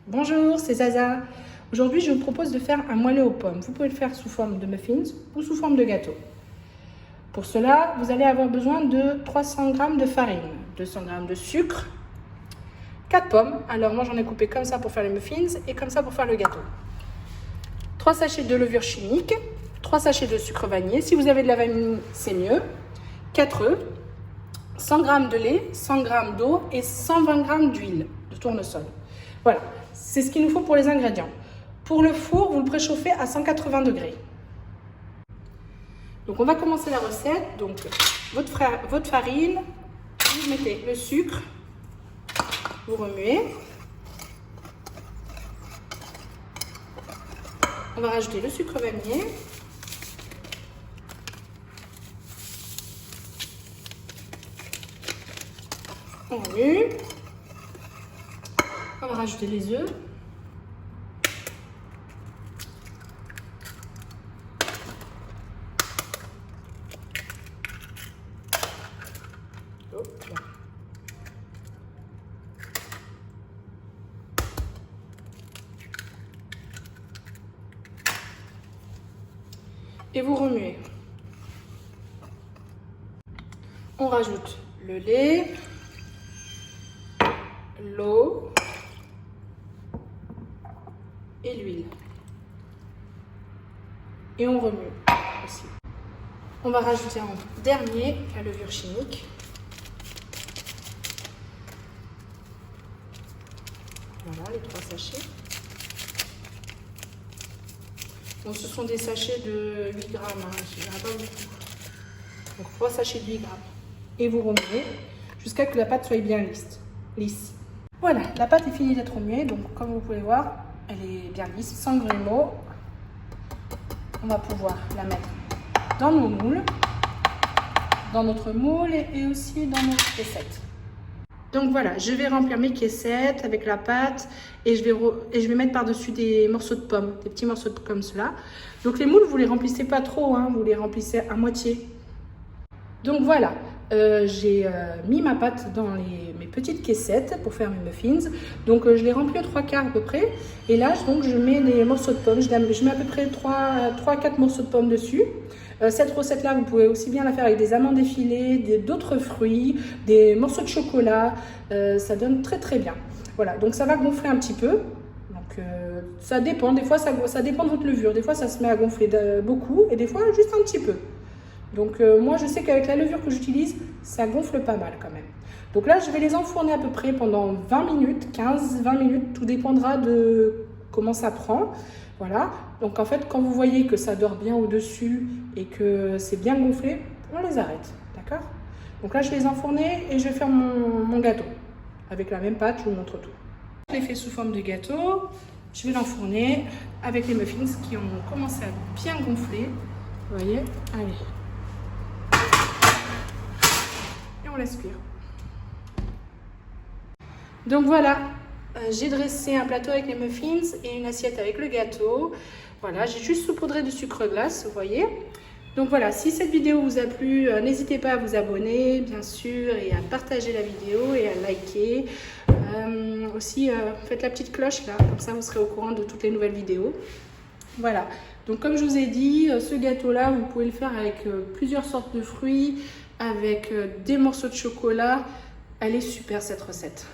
Bonjour, c'est Zaza. Aujourd'hui, je vous propose de faire un moelleux aux pommes. Vous pouvez le faire sous forme de muffins ou sous forme de gâteau. Pour cela, vous allez avoir besoin de 300 g de farine, 200 g de sucre, 4 pommes. Alors moi, j'en ai coupé comme ça pour faire les muffins et comme ça pour faire le gâteau. 3 sachets de levure chimique, 3 sachets de sucre vanillé. Si vous avez de la vanille, c'est mieux. 4 œufs, 100 g de lait, 100 g d'eau et 120 g d'huile de tournesol. Voilà, c'est ce qu'il nous faut pour les ingrédients. Pour le four, vous le préchauffez à 180 degrés. Donc on va commencer la recette. Donc votre farine, vous mettez le sucre, vous remuez. On va rajouter le sucre vanillé. On remue. On va rajouter les œufs. Et vous remuez. On rajoute le lait, l'eau et l'huile. Et on remue aussi. On va rajouter en dernier la levure chimique. Voilà les 3 sachets. Donc ce sont des sachets de 8 grammes, je dirais pas beaucoup. Donc 3 sachets de 8 grammes. Et vous remuez jusqu'à ce que la pâte soit bien lisse. Voilà, la pâte est finie d'être remuée, donc comme vous pouvez voir, elle est bien lisse, sans grumeaux. On va pouvoir la mettre dans nos moules, dans notre moule et aussi dans nos caissettes. Donc voilà, je vais remplir mes caissettes avec la pâte et je vais mettre par-dessus des morceaux de pommes, des petits morceaux de pommes comme cela. Donc les moules, vous les remplissez pas trop, vous les remplissez à moitié. Donc voilà, j'ai mis ma pâte dans mes petites caissettes pour faire mes muffins. Donc je les remplis aux 3/4 à peu près. Et là, donc, je mets les morceaux de pommes. Je mets à peu près 3-4 morceaux de pommes dessus. Cette recette-là, vous pouvez aussi bien la faire avec des amandes effilées, d'autres fruits, des morceaux de chocolat. Ça donne très très bien. Voilà, donc ça va gonfler un petit peu. Donc ça dépend. Des fois, ça dépend de votre levure. Des fois, ça se met à gonfler beaucoup et des fois, juste un petit peu. Donc moi je sais qu'avec la levure que j'utilise, ça gonfle pas mal quand même. Donc là je vais les enfourner à peu près pendant 20 minutes, 15-20 minutes, tout dépendra de comment ça prend. Voilà, donc en fait quand vous voyez que ça dort bien au-dessus et que c'est bien gonflé, on les arrête, d'accord? Donc là je vais les enfourner et je vais faire mon gâteau. Avec la même pâte, je vous montre tout. Je l'ai fait sous forme de gâteau, je vais l'enfourner avec les muffins qui ont commencé à bien gonfler. Vous voyez, allez. On laisse cuire. Donc voilà, j'ai dressé un plateau avec les muffins et une assiette avec le gâteau. Voilà, j'ai juste saupoudré de sucre glace, vous voyez. Donc voilà, si cette vidéo vous a plu, n'hésitez pas à vous abonner, bien sûr, et à partager la vidéo et à liker. Aussi, faites la petite cloche là, comme ça vous serez au courant de toutes les nouvelles vidéos. Voilà, donc comme je vous ai dit, ce gâteau-là, vous pouvez le faire avec plusieurs sortes de fruits, avec des morceaux de chocolat. Elle est super cette recette.